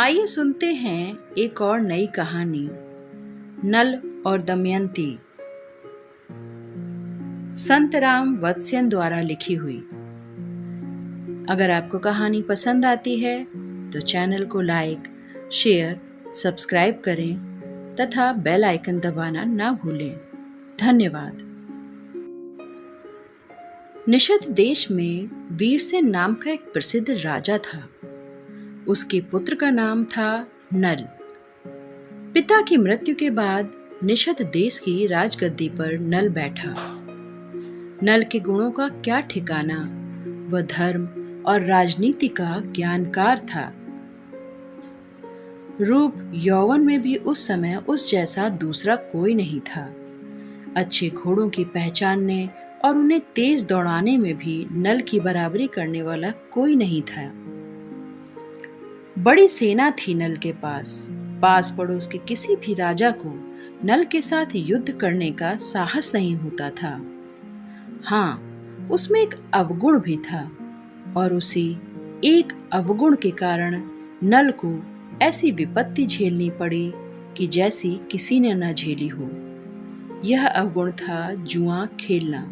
आइए सुनते हैं एक और नई कहानी, नल और दमयंती, संत राम वत्स्यन द्वारा लिखी हुई। अगर आपको कहानी पसंद आती है तो चैनल को लाइक, शेयर, सब्सक्राइब करें तथा बेल आइकन दबाना ना भूलें। धन्यवाद। निषद देश में वीरसेन नाम का एक प्रसिद्ध राजा था। उसके पुत्र का नाम था नल। पिता की मृत्यु के बाद निषद देश की राजगद्दी पर नल बैठा। नल के गुणों का क्या ठिकाना, वह धर्म और राजनीति का ज्ञानकार था। रूप यौवन में भी उस समय उस जैसा दूसरा कोई नहीं था। अच्छे घोड़ों की पहचानने और उन्हें तेज दौड़ाने में भी नल की बराबरी करने वाला कोई नहीं था। बड़ी सेना थी नल के पास पड़ोस के किसी भी राजा को नल के साथ युद्ध करने का साहस नहीं होता था। हाँ, उसमें एक अवगुण भी था और उसी एक अवगुण के कारण नल को ऐसी विपत्ति झेलनी पड़ी कि जैसी किसी ने न झेली हो। यह अवगुण था जुआ खेलना।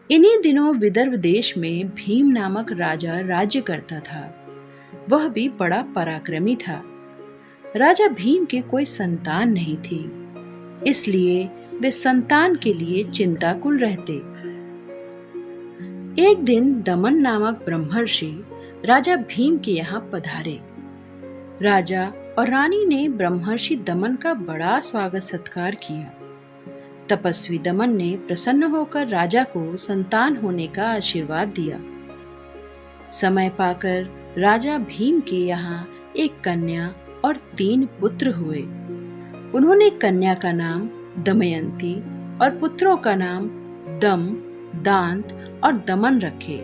इन्हीं दिनों विदर्भ देश में भीम नामक राजा राज्य करता था। वह भी बड़ा पराक्रमी था। राजा भीम के कोई संतान नहीं थी, इसलिए वे संतान के लिए चिंताकुल रहते। एक दिन दमन नामक ब्रह्मर्षि राजा भीम के यहाँ पधारे। राजा और रानी ने ब्रह्मर्षि दमन का बड़ा स्वागत सत्कार किया। तपस्वी दमन ने प्रसन्न होकर राजा को संतान होने का आशीर्वाद दिया। समय पाकर राजा भीम के यहाँ एक कन्या और 3 पुत्र हुए। उन्होंने कन्या का नाम दमयंती और पुत्रों का नाम दम, दांत और दमन रखे।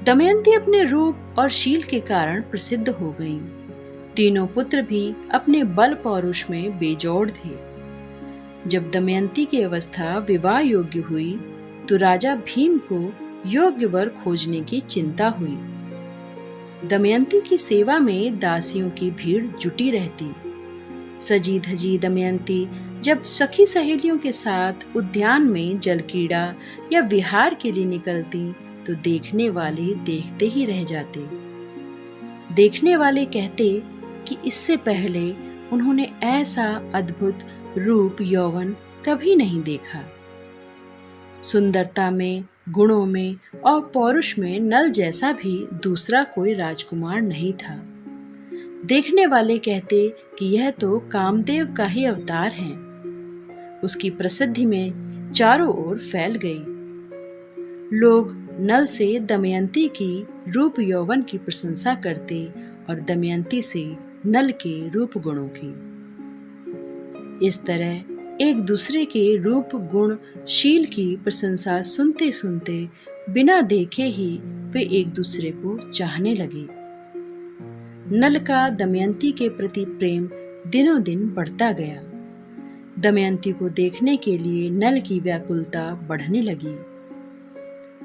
दमयंती अपने रूप और शील के कारण प्रसिद्ध हो गईं। तीनों पुत्र भी अपने बल पौरुष में बेजोड़ थे। जब दमयंती की अवस्था विवाह योग्य हुई तो राजा भीम को योग्य वर खोजने की चिंता हुई। दमयंती की सेवा में दासियों की भीड़ जुटी रहती। सजी धजी दमयंती जब सखी सहेलियों के साथ उद्यान में जलक्रीड़ा या विहार के लिए निकलती तो देखने वाले देखते ही रह जाते। देखने वाले कहते कि इससे पहले उन्होंने ऐसा अद्भुत रूप यौवन कभी नहीं देखा। सुंदरता में, गुणों में और पौरुष में नल जैसा भी दूसरा कोई राजकुमार नहीं था। देखने वाले कहते कि यह तो कामदेव का ही अवतार है। उसकी प्रसिद्धि में चारों ओर फैल गई। लोग नल से दमयंती की रूप यौवन की प्रशंसा करते और दमयंती से नल के रूप गुणों की। इस तरह एक दूसरे के रूप गुण शील की प्रशंसा सुनते सुनते बिना देखे ही वे एक दूसरे को चाहने लगे। नल का दमयंती के प्रति प्रेम दिनों दिन बढ़ता गया। दमयंती को देखने के लिए नल की व्याकुलता बढ़ने लगी।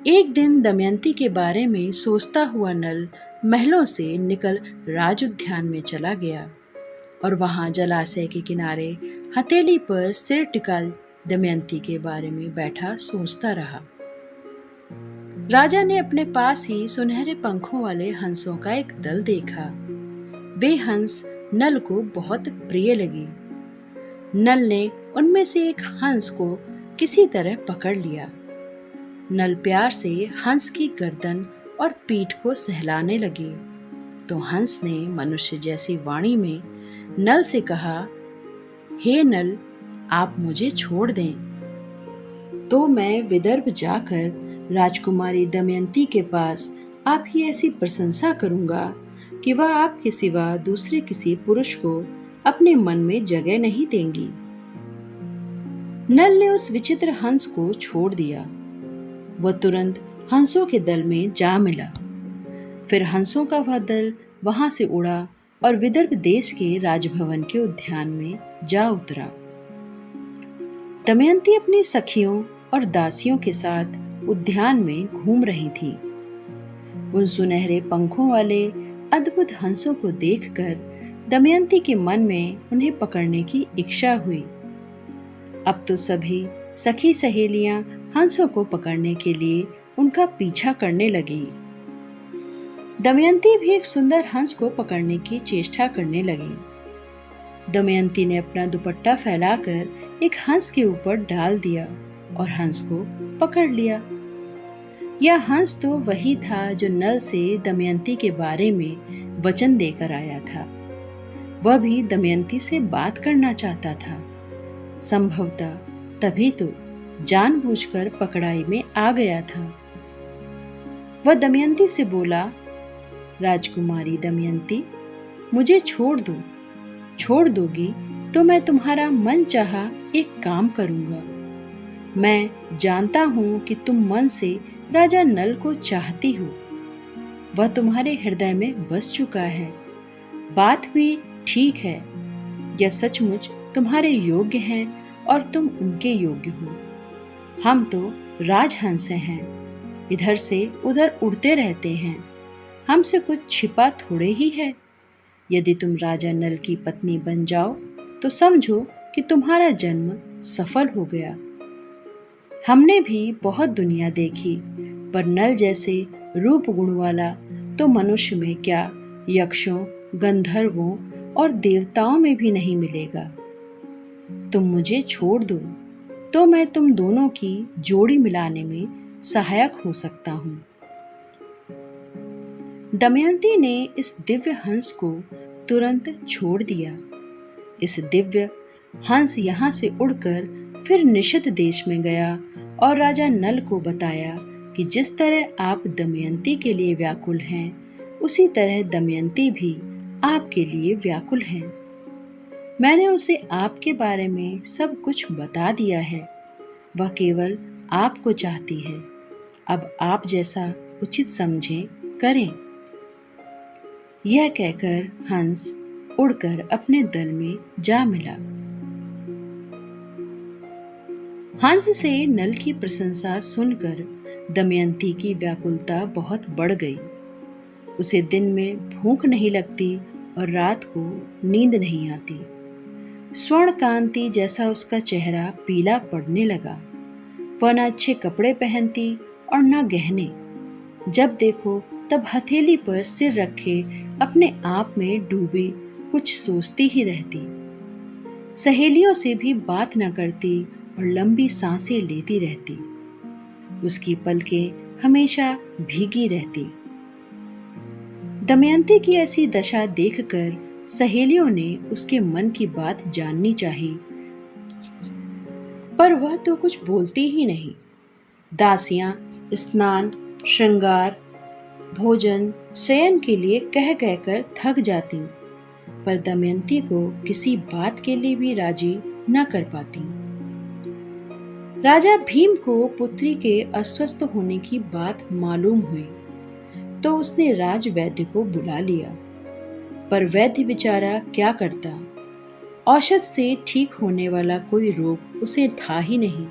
एक दिन दमयंती के बारे में सोचता हुआ नल महलों से निकल राज उद्यान में चला गया और वहां जलाशय के किनारे हथेली पर सिर टिका दमयंती के बारे में बैठा सोचता रहा। राजा ने अपने पास ही सुनहरे पंखों वाले हंसों का एक दल देखा। वे हंस नल को बहुत प्रिय लगे। नल ने उनमें से एक हंस को किसी तरह पकड़ लिया। नल प्यार से हंस की गर्दन और पीठ को सहलाने लगे तो हंस ने मनुष्य जैसी वाणी में नल से कहा, हे नल, आप मुझे छोड़ दें तो मैं विदर्भ जाकर राजकुमारी दमयंती के पास आपकी ऐसी प्रशंसा करूंगा कि वह आपके सिवा दूसरे किसी पुरुष को अपने मन में जगह नहीं देंगी। नल ने उस विचित्र हंस को छोड़ दिया। वह तुरंत हंसों के दल में जा मिला। फिर हंसों का वह दल वहां से उड़ा और विदर्भ देश के राजभवन के उद्यान में जा उतरा। दमयंती अपनी सखियों और दासियों के साथ उद्यान में घूम रही थी। उन सुनहरे पंखों वाले अद्भुत हंसों को देखकर दमयंती के मन में उन्हें पकड़ने की इच्छा हुई। अब तो सभी सखी सहेलियां हंसों को पकड़ने के लिए उनका पीछा करने लगी। दमयंती भी एक सुंदर हंस को पकड़ने की चेष्टा करने लगी। दमयंती ने अपना दुपट्टा फैलाकर एक हंस के ऊपर डाल दिया और हंस को पकड़ लिया। यह हंस तो वही था जो नल से दमयंती के बारे में वचन देकर आया था। वह भी दमयंती से बात करना चाहता था। संभवतः तभी तो जानबूझकर पकड़ाई में आ गया था। वह दमयंती से बोला, राजकुमारी दमयंती, मुझे छोड़ दो। छोड़ दोगी तो मैं तुम्हारा मन चाहा एक काम करूंगा। मैं जानता हूं कि तुम मन से राजा नल को चाहती हो। वह तुम्हारे हृदय में बस चुका है। बात भी ठीक है। यह सचमुच तुम्हारे योग्य हैं और तुम उनके योग्य हो। हम तो राजहंस हैं, इधर से उधर उड़ते रहते हैं। हमसे कुछ छिपा थोड़े ही है। यदि तुम राजा नल की पत्नी बन जाओ तो समझो कि तुम्हारा जन्म सफल हो गया। हमने भी बहुत दुनिया देखी, पर नल जैसे रूप गुण वाला तो मनुष्य में क्या, यक्षों, गंधर्वों और देवताओं में भी नहीं मिलेगा। तुम मुझे छोड़ दो तो मैं तुम दोनों की जोड़ी मिलाने में सहायक हो सकता हूँ। दमयंती ने इस दिव्य हंस को तुरंत छोड़ दिया। इस दिव्य हंस यहाँ से उड़कर फिर निषिद्ध देश में गया और राजा नल को बताया कि जिस तरह आप दमयंती के लिए व्याकुल हैं, उसी तरह दमयंती भी आपके लिए व्याकुल हैं। मैंने उसे आपके बारे में सब कुछ बता दिया है। वह केवल आपको चाहती है। अब आप जैसा उचित समझें करें। यह कहकर हंस उड़कर अपने दल में जा मिला। हंस से नल की प्रशंसा सुनकर दमयंती की व्याकुलता बहुत बढ़ गई। उसे दिन में भूख नहीं लगती और रात को नींद नहीं आती। स्वर्ण कांति जैसा उसका चेहरा पीला पड़ने लगा। वह न अच्छे कपड़े पहनती और न गहने। जब देखो तब हथेली पर सिर रखे अपने आप में डूबी कुछ सोचती ही रहती। सहेलियों से भी बात न करती और लंबी सांसें लेती रहती। उसकी पलकें हमेशा भीगी रहती। दमयंती की ऐसी दशा देखकर सहेलियों ने उसके मन की बात जाननी चाही, पर वह तो कुछ बोलती ही नहीं। दासियां स्नान, श्रृंगार, भोजन, शयन के लिए कह कहकर थक जाती, पर दमयंती को किसी बात के लिए भी राजी न कर पाती। राजा भीम को पुत्री के अस्वस्थ होने की बात मालूम हुई तो उसने राज वैद्य को बुला लिया, पर वैद्य बेचारा क्या करता। औषध से ठीक होने वाला कोई रोग उसे था ही नहीं।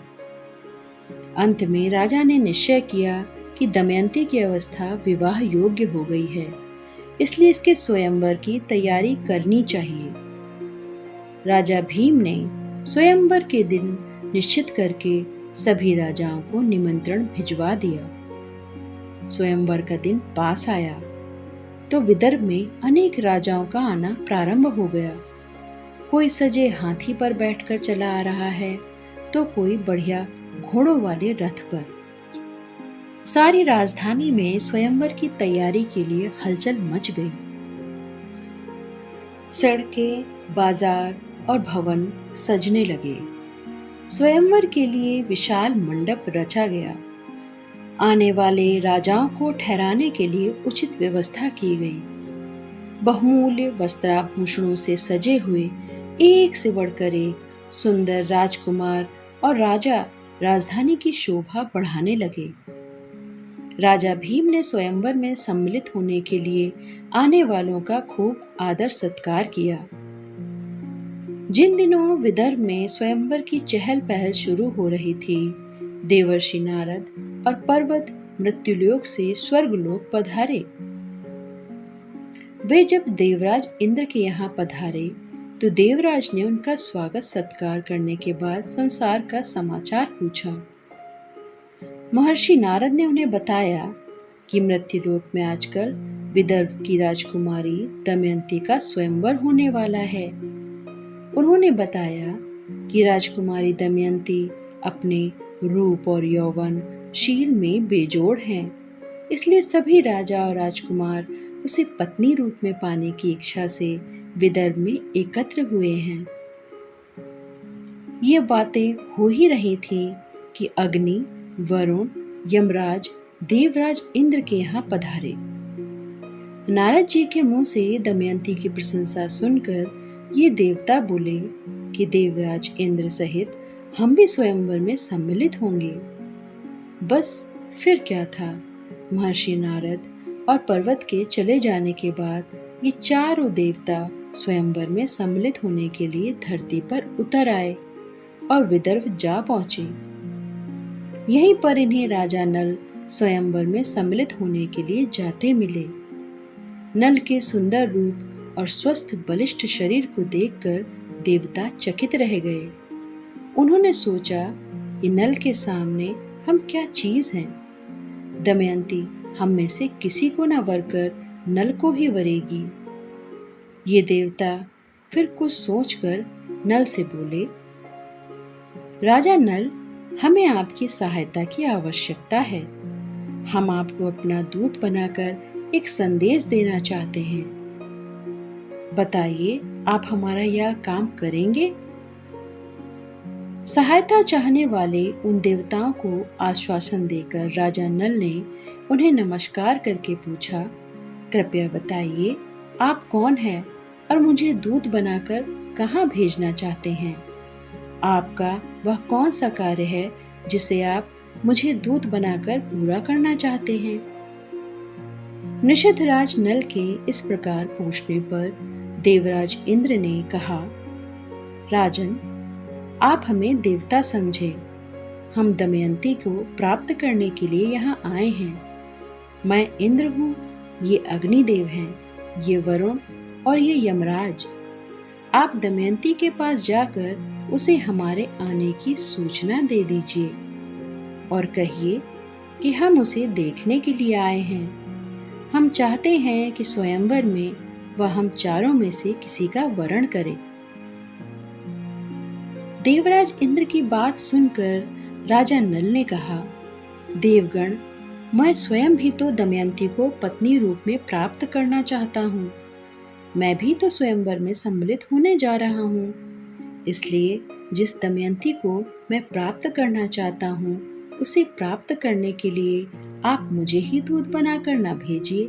अंत में राजा ने निश्चय किया कि दमयंती की अवस्था विवाह योग्य हो गई है, इसलिए इसके स्वयंवर की तैयारी करनी चाहिए। राजा भीम ने स्वयंवर के दिन निश्चित करके सभी राजाओं को निमंत्रण भिजवा दिया। स्वयंवर का दिन पास आया तो विदर्भ में अनेक राजाओं का आना प्रारंभ हो गया। कोई सजे हाथी पर बैठकर चला आ रहा है तो कोई बढ़िया घोड़ों वाले रथ पर। सारी राजधानी में स्वयंवर की तैयारी के लिए हलचल मच गई। सड़कें, बाजार और भवन सजने लगे। स्वयंवर के लिए विशाल मंडप रचा गया। आने वाले राजाओं को ठहराने के लिए उचित व्यवस्था की गई। बहुमूल्य वस्त्राभूषणों से सजे हुए एक से बढ़कर एक सुंदर राजकुमार और राजा राजधानी की शोभा बढ़ाने लगे। राजा भीम ने स्वयंवर में सम्मिलित होने के लिए आने वालों का खूब आदर सत्कार किया। जिन दिनों विदर्भ में स्वयंवर की चहल पहल शुरू हो रही थी, देवर्षि नारद और पर्वत मृत्युलोक से स्वर्गलोक पधारे। वे जब देवराज इंद्र के यहाँ पधारे तो देवराज ने उनका स्वागत सत्कार करने के बाद संसार का समाचार पूछा। महर्षि नारद ने उन्हें बताया कि मृत्युलोक में आजकल विदर्भ की राजकुमारी दमयंती का स्वयंवर होने वाला है। उन्होंने बताया कि राजकुमारी दमयंती अपने रूप और यौवन शील में बेजोड़ हैं, इसलिए सभी राजा और राजकुमार उसे पत्नी रूप में पाने की इच्छा से विदर्भ में एकत्र हुए हैं। ये बातें हो ही रही थी कि अग्नि, वरुण, यमराज, देवराज इंद्र के यहाँ पधारे। नारद जी के मुंह से दमयंती की प्रशंसा सुनकर ये देवता बोले कि देवराज इंद्र सहित हम भी स्वयंवर में सम्मिलित होंगे। बस फिर क्या था, महर्षि नारद और पर्वत के चले जाने के बाद ये चारों देवता स्वयंवर में सम्मिलित होने के लिए धरती पर उतर आए और विदर्भ जा पहुंचे। यहीं पर इन्हें राजा नल स्वयंवर में सम्मिलित होने के लिए जाते मिले। नल के सुंदर रूप और स्वस्थ बलिष्ठ शरीर को देखकर देवता चकित रह गए। उन्होंने सोचा कि नल के सामने हम क्या चीज हैं। दमयंती हम में से किसी को न वरकर नल को ही वरेगी। ये देवता फिर कुछ सोचकर नल से बोले, राजा नल, हमें आपकी सहायता की आवश्यकता है। हम आपको अपना दूत बनाकर एक संदेश देना चाहते हैं। बताइए, आप हमारा यह काम करेंगे? सहायता चाहने वाले उन देवताओं को आश्वासन देकर राजा नल ने उन्हें नमस्कार करके पूछा, कृपया बताइए आप कौन हैं और मुझे दूत बनाकर कहाँ भेजना चाहते हैं? आपका वह कौन सा कार्य है जिसे आप मुझे दूत बनाकर पूरा करना चाहते हैं? निषधराज नल के इस प्रकार पूछने पर देवराज इंद्र ने कहा, राजन, आप हमें देवता समझे। हम दमयंती को प्राप्त करने के लिए यहाँ आए हैं। मैं इंद्र हूँ, ये अग्निदेव हैं, ये वरुण और ये यमराज। आप दमयंती के पास जाकर उसे हमारे आने की सूचना दे दीजिए और कहिए कि हम उसे देखने के लिए आए हैं। हम चाहते हैं कि स्वयंवर में वह हम चारों में से किसी का वरण करे। देवराज इंद्र की बात सुनकर राजा नल ने कहा, देवगण, मैं स्वयं भी तो दमयंती को पत्नी रूप में प्राप्त करना चाहता हूँ। मैं भी तो स्वयंवर में सम्मिलित होने जा रहा हूँ। इसलिए जिस दमयंती को मैं प्राप्त करना चाहता हूँ उसे प्राप्त करने के लिए आप मुझे ही दूत बनाकर न भेजिए।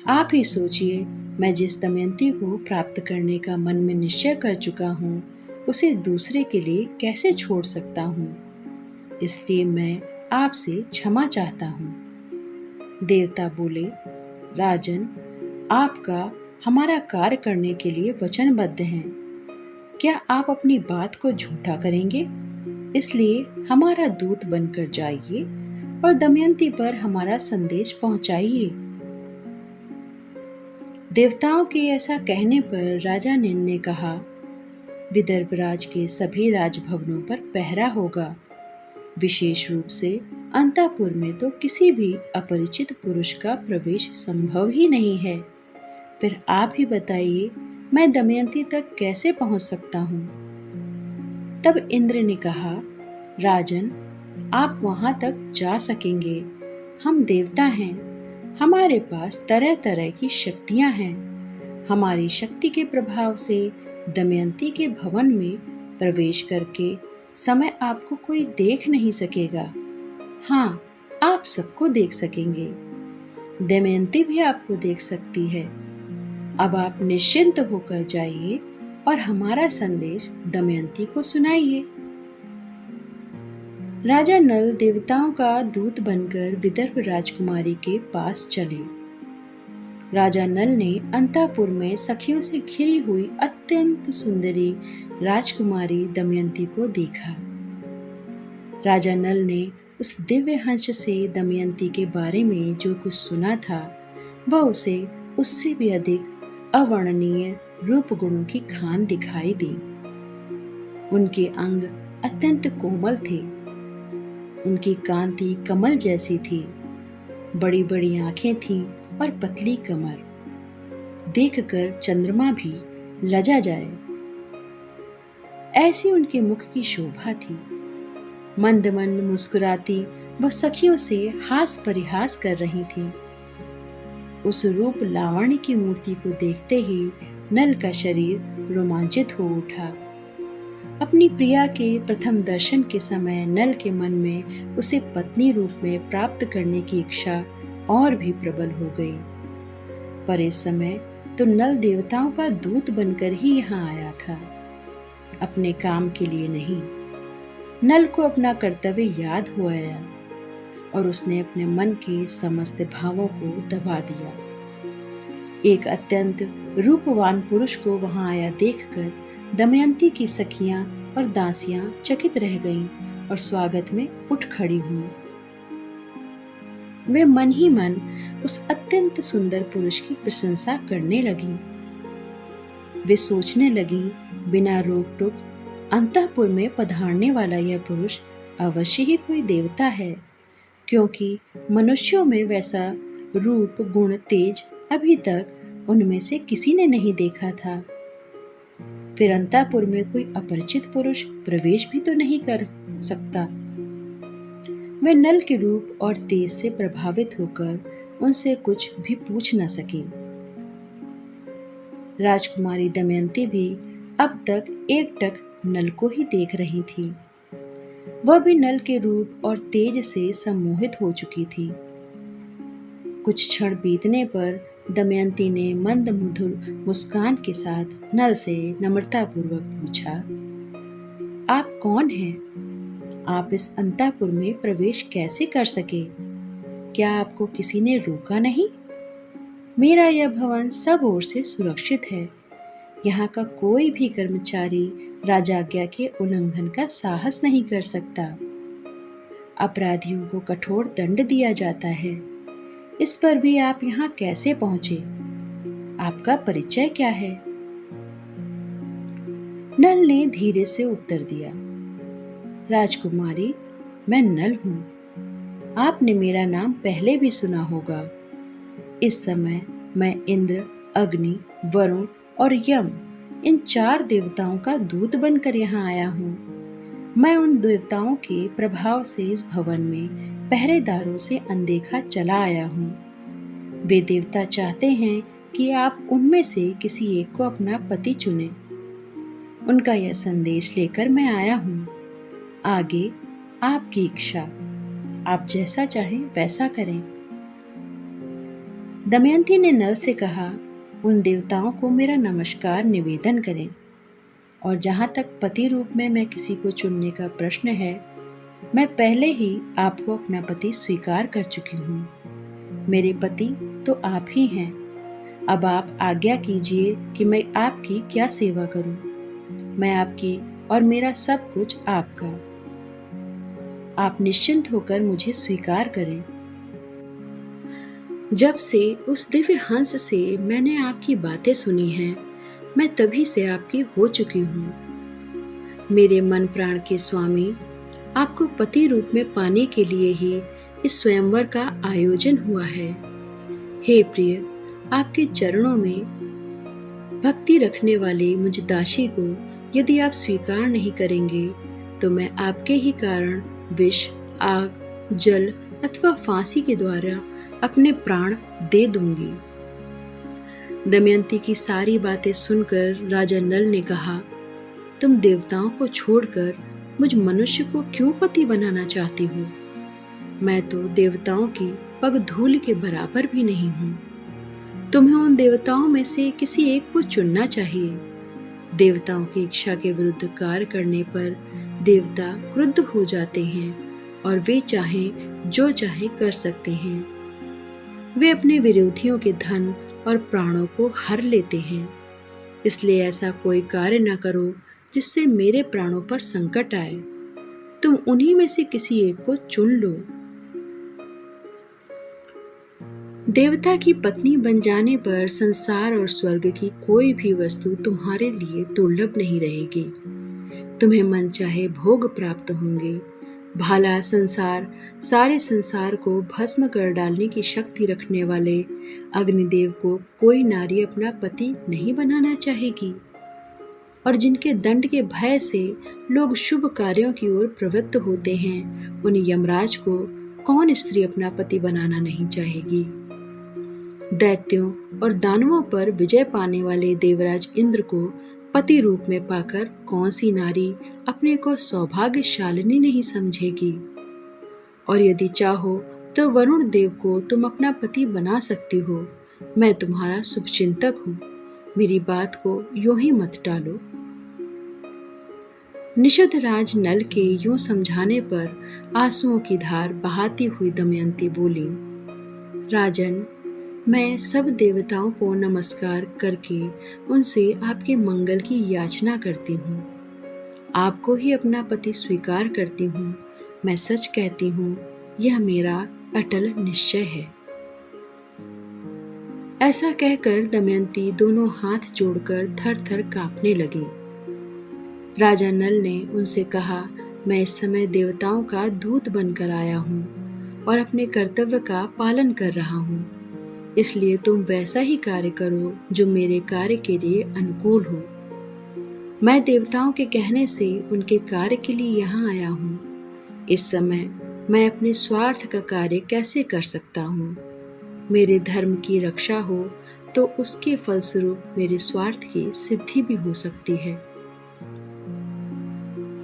आप ही सोचिए, मैं जिस दमयंती को प्राप्त करने का मन में निश्चय कर चुका हूँ उसे दूसरे के लिए कैसे छोड़ सकता हूँ। इसलिए मैं आपसे क्षमा चाहता हूँ। देवता बोले, राजन, आपका हमारा कार्य करने के लिए वचनबद्ध हैं। क्या आप अपनी बात को झूठा करेंगे? इसलिए हमारा दूत बनकर जाइए और दमयंती पर हमारा संदेश पहुंचाइए। देवताओं के ऐसा कहने पर राजा नल ने कहा, विदर्भ राज के सभी राजभवनों पर पहरा होगा। विशेष रूप से अंतःपुर में तो किसी भी अपरिचित पुरुष का प्रवेश संभव ही नहीं है। फिर आप ही बताइए, मैं दमयंती तक कैसे पहुंच सकता हूँ? तब इंद्र ने कहा, राजन, आप वहां तक जा सकेंगे। हम देवता हैं, हमारे पास तरह तरह की शक्तियां हैं। हमारी शक्ति के प्रभाव से दमयंती के भवन में प्रवेश करके समय आपको कोई देख नहीं सकेगा। हाँ, आप सबको देख सकेंगे। दमयंती भी आपको देख सकती है। अब आप निश्चिंत होकर जाइए और हमारा संदेश दमयंती को सुनाइए। राजा नल देवताओं का दूत बनकर विदर्भ राजकुमारी के पास चले। राजा नल ने अंतःपुर में सखियों से घिरी हुई अत्यंत सुंदरी राजकुमारी दमयंती को देखा। राजा नल ने उस दिव्य हंस से दमयंती के बारे में जो कुछ सुना था वह उसे उससे भी अधिक अवर्णनीय रूप गुणों की खान दिखाई दी। उनके अंग अत्यंत कोमल थे, उनकी कांति कमल जैसी थी, बड़ी बड़ी आंखें थीं और पतली कमर, देखकर चंद्रमा भी लजा जाए ऐसी उनके मुख की शोभा थी। मंद मंद मुस्कुराती वह सखियों से हास परिहास कर रही थी। उस रूप लावण्य की मूर्ति को देखते ही नल का शरीर रोमांचित हो उठा। अपनी प्रिया के प्रथम दर्शन के समय नल के मन में उसे पत्नी रूप में प्राप्त करने की इच्छा और भी प्रबल हो गई। पर इस समय तो नल देवताओं का दूत बनकर ही यहाँ आया था, अपने काम के लिए नहीं। नल को अपना कर्तव्य याद हो आया और उसने अपने मन के समस्त भावों को दबा दिया। एक अत्यंत रूपवान पुरुष को वहां आया देखकर दमयंती की सखियां और दासियां चकित रह गईं और स्वागत में उठ खड़ी हुईं। वे मन ही मन उस अत्यंत सुंदर पुरुष की प्रशंसा करने लगीं। वे सोचने लगीं, बिना रोक टोक अंतःपुर में पधारने वाला यह पुरुष अवश्य ही कोई देवता है, क्योंकि मनुष्यों में वैसा रूप गुण तेज अभी तक उनमें से किसी ने नहीं देखा था। फिर अंतःपुर में कोई अपरिचित पुरुष प्रवेश भी तो नहीं कर सकता। वे नल के रूप और तेज से प्रभावित होकर उनसे कुछ भी पूछ न सकी। राजकुमारी दमयंती भी अब तक एकटक नल को ही देख रही थी। वह भी नल के रूप और तेज से सम्मोहित हो चुकी थी। कुछ क्षण बीतने पर दमयंती ने मंद मधुर मुस्कान के साथ नल से नम्रतापूर्वक पूछा, आप कौन हैं? आप इस अंतःपुर में प्रवेश कैसे कर सके? क्या आपको किसी ने रोका नहीं? मेरा यह भवन सब ओर से सुरक्षित है। यहाँ का कोई भी कर्मचारी राजाज्ञा के उल्लंघन का साहस नहीं कर सकता। अपराधियों को कठोर दंड दिया जाता है। इस पर भी आप यहाँ कैसे पहुंचे? आपका परिचय क्या है? नल ने धीरे से उत्तर दिया, राजकुमारी, मैं नल हूँ। आपने मेरा नाम पहले भी सुना होगा। इस समय मैं इंद्र, अग्नि, वरुण और यम इन 4 देवताओं का दूत बनकर यहाँ आया हूँ। मैं उन देवताओं के प्रभाव से इस भवन में पहरेदारों से अनदेखा चला आया हूँ। वे देवता चाहते हैं कि आप उनमें से किसी एक को अपना पति चुनें। उनका यह संदेश लेकर मैं आया हूँ। आगे आपकी इच्छा, आप जैसा चाहें वैसा करें। दमयंती ने नल से कहा, उन देवताओं को मेरा नमस्कार निवेदन करें, और जहाँ तक पति रूप में मैं किसी को चुनने का प्रश्न है, मैं पहले ही आपको अपना पति स्वीकार कर चुकी हूँ। मेरे पति तो आप ही हैं। अब आप आज्ञा कीजिए कि मैं आपकी क्या सेवा करूँ। मैं आपकी और मेरा सब कुछ आपका। आप निश्चिंत होकर मुझे स्वीकार करें। जब से उस दिव्य हंस से मैंने आपकी बातें सुनी हैं, मैं तभी से आपकी हो चुकी हूँ। मेरे मन प्राण के स्वामी, आपको पति रूप में पाने के लिए ही इस स्वयंवर का आयोजन हुआ है। हे प्रिय, आपके चरणों में भक्ति रखने वाले मुझ दासी को यदि आप स्वीकार नहीं करेंगे तो मैं आपके ही कारण विष, आग, जल अथवा फांसी के द्वारा अपने प्राण दे दूंगी। दमयंती की सारी बातें सुनकर राजा नल ने कहा, तुम देवताओं को छोड़कर मुझ मनुष्य को क्यों पति बनाना चाहती हो? मैं तो देवताओं की पग धूल के बराबर भी नहीं हूँ। तुम्हें उन देवताओं में से किसी एक को चुनना चाहिए। देवताओं की इच्छा के विरुद्ध कार्य करने पर देवता क्रुद्ध हो जाते हैं और वे चाहें जो चाहे कर सकते हैं। वे अपने विरोधियों के धन और प्राणों को हर लेते हैं। इसलिए ऐसा कोई कार्य न करो जिससे मेरे प्राणों पर संकट आए। तुम उन्हीं में से किसी एक को चुन लो। देवता की पत्नी बन जाने पर संसार और स्वर्ग की कोई भी वस्तु तुम्हारे लिए दुर्लभ नहीं रहेगी। तुम्हें मन चाहे भोग प्राप्त होंगे। भाला संसार, सारे संसार को भस्म कर डालने की शक्ति रखने वाले अग्निदेव को कोई नारी अपना पति नहीं बनाना चाहेगी। और जिनके दंड के भय से लोग शुभ कार्यों की ओर प्रवृत्त होते हैं, उन यमराज को कौन स्त्री अपना पति बनाना नहीं चाहेगी। दैत्यों और दानवों पर विजय पाने वाले देवराज इंद्र को पति रूप में पाकर कौन सी नारी अपने को सौभाग्यशालिनी नहीं समझेगी। और यदि चाहो तो वरुण देव को तुम अपना पति बना सकती हो। मैं तुम्हारा शुभचिंतक हूँ, मेरी बात को यूं ही मत टालो। निषद राज नल के यूं समझाने पर आंसुओं की धार बहाती हुई दमयंती बोली, राजन, मैं सब देवताओं को नमस्कार करके उनसे आपके मंगल की याचना करती हूँ। आपको ही अपना पति स्वीकार करती हूँ। मैं सच कहती हूँ, यह मेरा अटल निश्चय है। ऐसा कहकर दमयंती दोनों हाथ जोड़कर थर थर कांपने लगी। राजा नल ने उनसे कहा, मैं इस समय देवताओं का दूत बनकर आया हूँ और अपने कर्तव्य का पालन कर रहा हूँ। इसलिए तुम वैसा ही कार्य करो जो मेरे कार्य के लिए अनुकूल हो। मैं देवताओं के कहने से उनके कार्य के लिए यहाँ आया हूँ। इस समय मैं अपने स्वार्थ का कार्य कैसे कर सकता हूँ। मेरे धर्म की रक्षा हो तो उसके फलस्वरूप मेरे स्वार्थ की सिद्धि भी हो सकती है।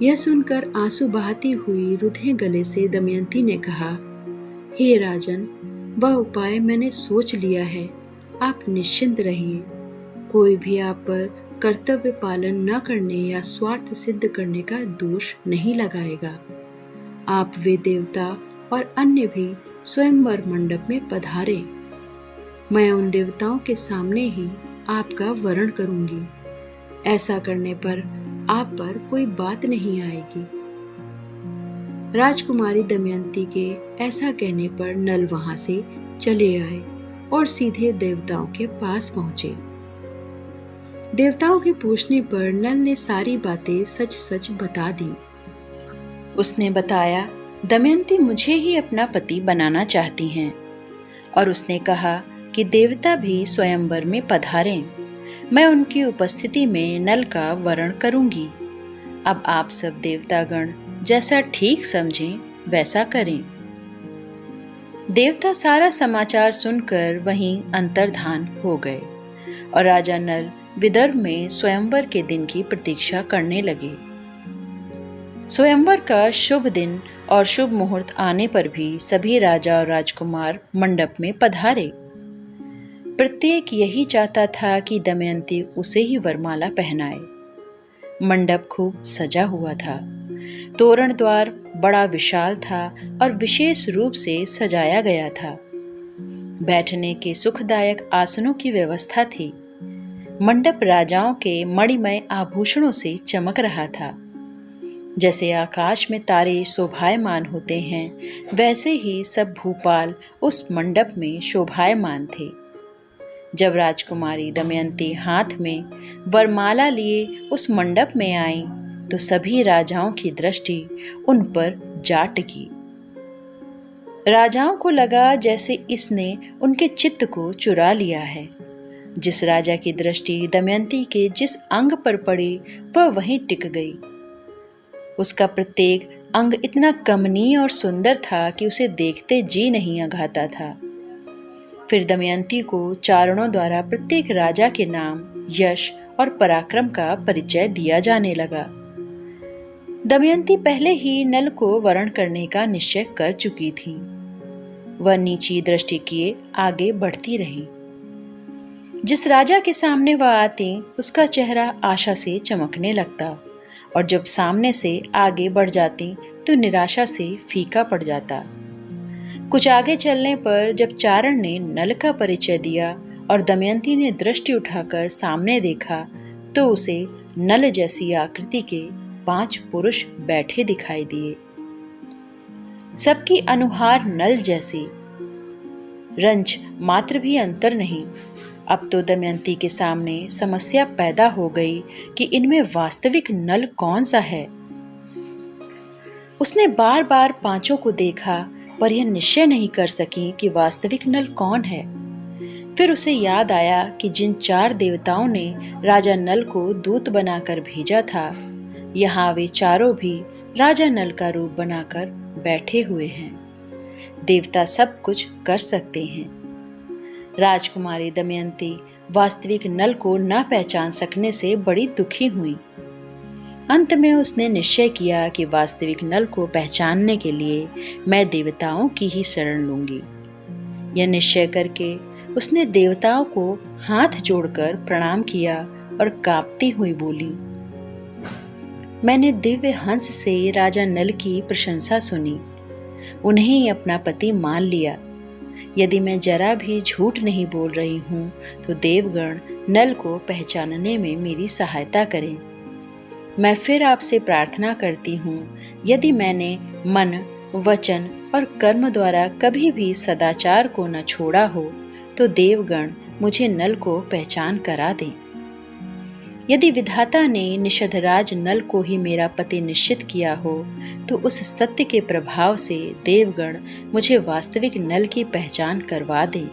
यह सुनकर आंसू बहाती हुई रुधे गले से दमयंती ने कहा, हे राजन, वह उपाय मैंने सोच लिया है। आप निश्चिंत रहिए। कोई भी आप पर कर्तव्य पालन न करने या स्वार्थ सिद्ध करने का दोष नहीं लगाएगा। आप वे देवता और अन्य भी स्वयंवर मंडप में पधारे। मैं उन देवताओं के सामने ही आपका वरण करूंगी। ऐसा करने पर आप पर कोई बात नहीं आएगी। राजकुमारी दमयंती के ऐसा कहने पर नल वहां से चले आए और सीधे देवताओं के पास पहुंचे। देवताओं के पूछने पर नल ने सारी बातें सच सच बता दी। उसने बताया, दमयंती मुझे ही अपना पति बनाना चाहती हैं और उसने कहा कि देवता भी स्वयंवर में पधारें। मैं उनकी उपस्थिति में नल का वरण करूंगी। अब आप सब देवतागण जैसा ठीक समझें वैसा करें। देवता सारा समाचार सुनकर वहीं अंतर्धान हो गए और राजा नल विदर्भ में स्वयंवर के दिन की प्रतीक्षा करने लगे। स्वयंवर का शुभ दिन और शुभ मुहूर्त आने पर भी सभी राजा और राजकुमार मंडप में पधारे। प्रत्येक यही चाहता था कि दमयंती उसे ही वरमाला पहनाए। मंडप खूब सजा हुआ था। तोरण द्वार बड़ा विशाल था और विशेष रूप से सजाया गया था। बैठने के सुखदायक आसनों की व्यवस्था थी। मंडप राजाओं के मणिमय आभूषणों से चमक रहा था। जैसे आकाश में तारे शोभायमान होते हैं, वैसे ही सब भूपाल उस मंडप में शोभायमान थे। जब राजकुमारी दमयंती हाथ में वरमाला लिए उस मंडप में आई तो सभी राजाओं की दृष्टि उन पर जा टिकी। राजाओं को लगा जैसे इसने उनके चित्त को चुरा लिया है। जिस राजा की दृष्टि दमयंती के जिस अंग पर पड़ी वह वहीं टिक गई। उसका प्रत्येक अंग इतना कमनीय और सुंदर था कि उसे देखते जी नहीं अघाता था। फिर दमयंती को चारणों द्वारा प्रत्येक राजा के नाम, यश और पराक्रम का परिचय दिया जाने लगा। दमयंती पहले ही नल को वरण करने का निश्चय कर चुकी थी। वह नीची दृष्टि किए आगे बढ़ती रही। जिस राजा के सामने वह आती उसका चेहरा आशा से चमकने लगता और जब सामने से आगे बढ़ जाती तो निराशा से फीका पड़ जाता। कुछ आगे चलने पर जब चारण ने नल का परिचय दिया और दमयंती ने दृष्टि उठाकर सामने देखा तो उसे नल जैसी आकृति के 5 पुरुष बैठे दिखाई दिए। सबकी अनुहार नल जैसी। रंज मात्र भी अंतर नहीं। अब तो दमयंती के सामने समस्या पैदा हो गई कि इनमें वास्तविक नल कौन सा है। उसने बार बार पांचों को देखा, पर यह निश्चय नहीं कर सकी कि वास्तविक नल कौन है। फिर उसे याद आया कि जिन 4 देवताओं ने राजा नल को दूत बनाकर भेजा था, यहाँ वे चारों भी राजा नल का रूप बनाकर बैठे हुए हैं। देवता सब कुछ कर सकते हैं। राजकुमारी दमयंती वास्तविक नल को न पहचान सकने से बड़ी दुखी हुई। अंत में उसने निश्चय किया कि वास्तविक नल को पहचानने के लिए मैं देवताओं की ही शरण लूंगी। यह निश्चय करके उसने देवताओं को हाथ जोड़कर प्रणाम किया और कांपती हुई बोली, मैंने दिव्य हंस से राजा नल की प्रशंसा सुनी, उन्हें ही अपना पति मान लिया। यदि मैं जरा भी झूठ नहीं बोल रही हूँ तो देवगण नल को पहचानने में मेरी सहायता करें। मैं फिर आपसे प्रार्थना करती हूँ, यदि मैंने मन, वचन और कर्म द्वारा कभी भी सदाचार को न छोड़ा हो तो देवगण मुझे नल को पहचान करा दें। यदि विधाता ने निषधराज नल को ही मेरा पति निश्चित किया हो तो उस सत्य के प्रभाव से देवगण मुझे वास्तविक नल की पहचान करवा दें।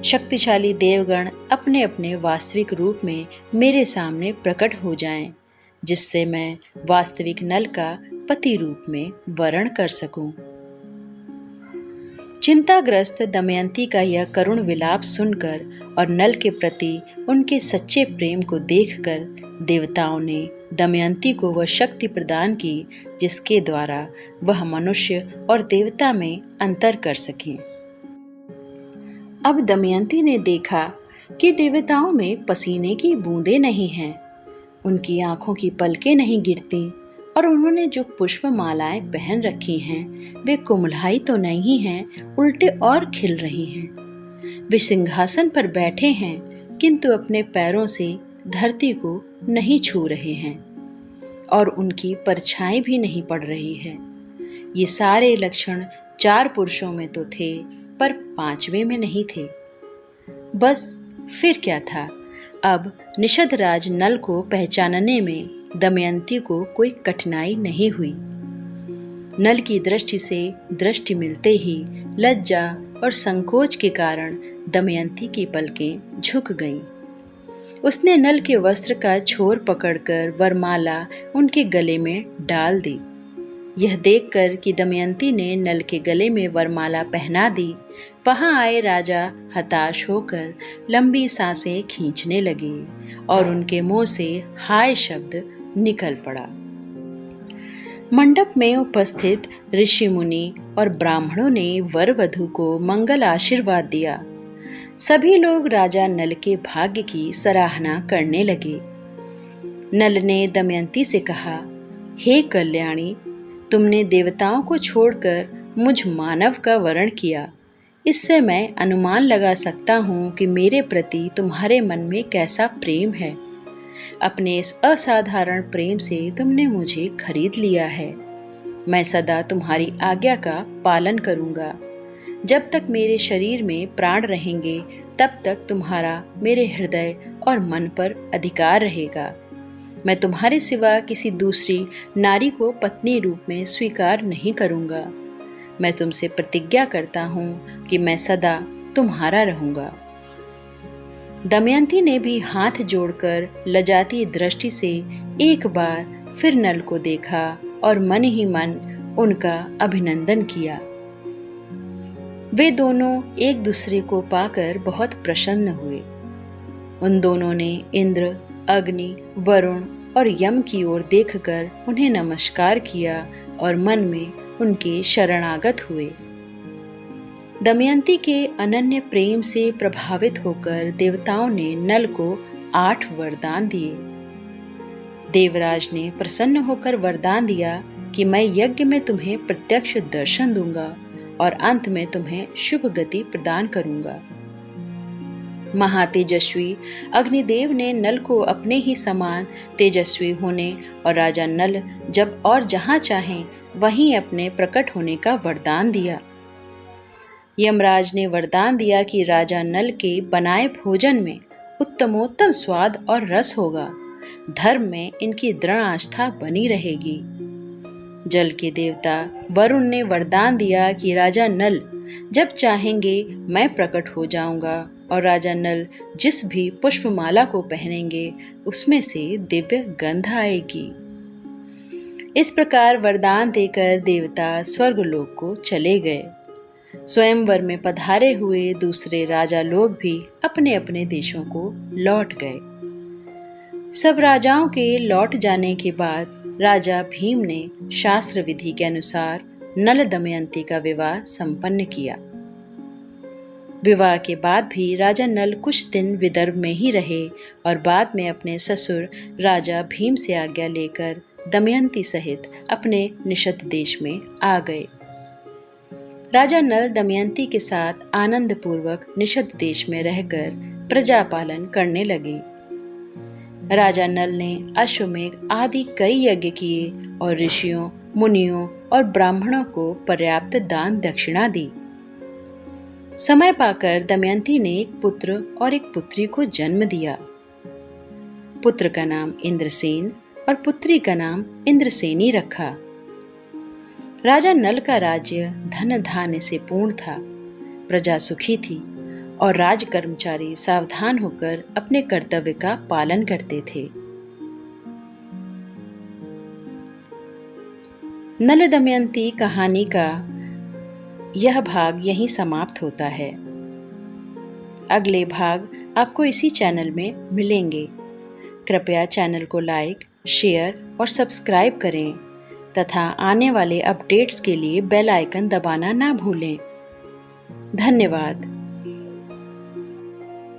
शक्तिशाली देवगण अपने अपने वास्तविक रूप में मेरे सामने प्रकट हो जाएं, जिससे मैं वास्तविक नल का पति रूप में वरण कर सकूं। चिंताग्रस्त दमयंती का यह करुण विलाप सुनकर और नल के प्रति उनके सच्चे प्रेम को देखकर देवताओं ने दमयंती को वह शक्ति प्रदान की जिसके द्वारा वह मनुष्य और देवता में अंतर कर सके। अब दमयंती ने देखा कि देवताओं में पसीने की बूंदें नहीं हैं, उनकी आंखों की पलकें नहीं गिरती और उन्होंने जो पुष्प मालाएं पहन रखी हैं वे कुम्हलाई तो नहीं हैं, उल्टे और खिल रही हैं। वे सिंहासन पर बैठे हैं किंतु अपने पैरों से धरती को नहीं छू रहे हैं और उनकी परछाई भी नहीं पड़ रही है। ये सारे लक्षण 4 पुरुषों में तो थे पर 5वें में नहीं थे। बस फिर क्या था, अब निषधराज नल को पहचानने में दमयंती को कोई कठिनाई नहीं हुई। नल की दृष्टि से दृष्टि मिलते ही लज्जा और संकोच के कारण दमयंती की पलकें झुक गईं। उसने नल के वस्त्र का छोर पकड़कर वरमाला उनके गले में डाल दी। यह देखकर कि दमयंती ने नल के गले में वरमाला पहना दी, वहां आए राजा हताश होकर लंबी सांसें खींचने लगे और उनके मुंह से हाय शब्द निकल पड़ा। मंडप में उपस्थित ऋषि मुनि और ब्राह्मणों ने वर वधू को मंगल आशीर्वाद दिया। सभी लोग राजा नल के भाग्य की सराहना करने लगे। नल ने दमयंती से कहा, हे कल्याणी, तुमने देवताओं को छोड़कर मुझ मानव का वरण किया। इससे मैं अनुमान लगा सकता हूँ कि मेरे प्रति तुम्हारे मन में कैसा प्रेम है। अपने इस असाधारण प्रेम से तुमने मुझे खरीद लिया है। मैं सदा तुम्हारी आज्ञा का पालन करूँगा। जब तक मेरे शरीर में प्राण रहेंगे तब तक तुम्हारा मेरे हृदय और मन पर अधिकार रहेगा। मैं तुम्हारे सिवा किसी दूसरी नारी को पत्नी रूप में स्वीकार नहीं करूँगा। मैं तुमसे प्रतिज्ञा करता हूँ कि मैं सदा तुम्हारा रहूँगा। दमयंती ने भी हाथ जोड़कर लजाती दृष्टि से एक बार फिर नल को देखा और मन ही मन उनका अभिनंदन किया। वे दोनों एक दूसरे को पाकर बहुत प्रसन्न हुए। उन दोनों ने इंद्र, अग्नि, वरुण और यम की ओर देखकर उन्हें नमस्कार किया और मन में उनके शरणागत हुए। दमयंती के अनन्य प्रेम से प्रभावित होकर देवताओं ने नल को 8 वरदान दिए। देवराज ने प्रसन्न होकर वरदान दिया कि मैं यज्ञ में तुम्हें प्रत्यक्ष दर्शन दूंगा और अंत में तुम्हें शुभ गति प्रदान करूंगा। महातेजस्वी अग्निदेव ने नल को अपने ही समान तेजस्वी होने और राजा नल जब और जहां चाहें वहीं अपने प्रकट होने का वरदान दिया। यमराज ने वरदान दिया कि राजा नल के बनाए भोजन में उत्तमोत्तम स्वाद और रस होगा। धर्म में इनकी दृढ़ आस्था बनी रहेगी। जल के देवता वरुण ने वरदान दिया कि राजा नल जब चाहेंगे मैं प्रकट हो जाऊंगा और राजा नल जिस भी पुष्पमाला को पहनेंगे उसमें से दिव्य गंध आएगी। इस प्रकार वरदान देकर देवता स्वर्गलोक को चले गए। स्वयंवर में पधारे हुए दूसरे राजा लोग भी अपने अपने देशों को लौट गए। सब राजाओं के लौट जाने के बाद राजा भीम ने शास्त्र विधि के अनुसार नल दमयंती का विवाह संपन्न किया। विवाह के बाद भी राजा नल कुछ दिन विदर्भ में ही रहे और बाद में अपने ससुर राजा भीम से आज्ञा लेकर दमयंती सहित अपने निषद देश में आ गए। राजा नल दमयंती के साथ आनंद पूर्वक निषद देश में रहकर प्रजा पालन करने लगे। राजा नल ने अश्वमेघ आदि कई यज्ञ किए और ऋषियों, मुनियों और ब्राह्मणों को पर्याप्त दान दक्षिणा दी। समय पाकर दमयंती ने एक पुत्र और एक पुत्री को जन्म दिया। पुत्र का नाम इंद्रसेन और पुत्री का नाम इंद्रसेनी रखा। राजा नल का राज्य धन धान्य से पूर्ण था। प्रजा सुखी थी और राज कर्मचारी सावधान होकर अपने कर्तव्य का पालन करते थे। नल दमयंती कहानी का यह भाग यहीं समाप्त होता है। अगले भाग आपको इसी चैनल में मिलेंगे। कृपया चैनल को लाइक, शेयर और सब्सक्राइब करें तथा आने वाले अपडेट्स के लिए बेल आइकन दबाना ना भूलें। धन्यवाद।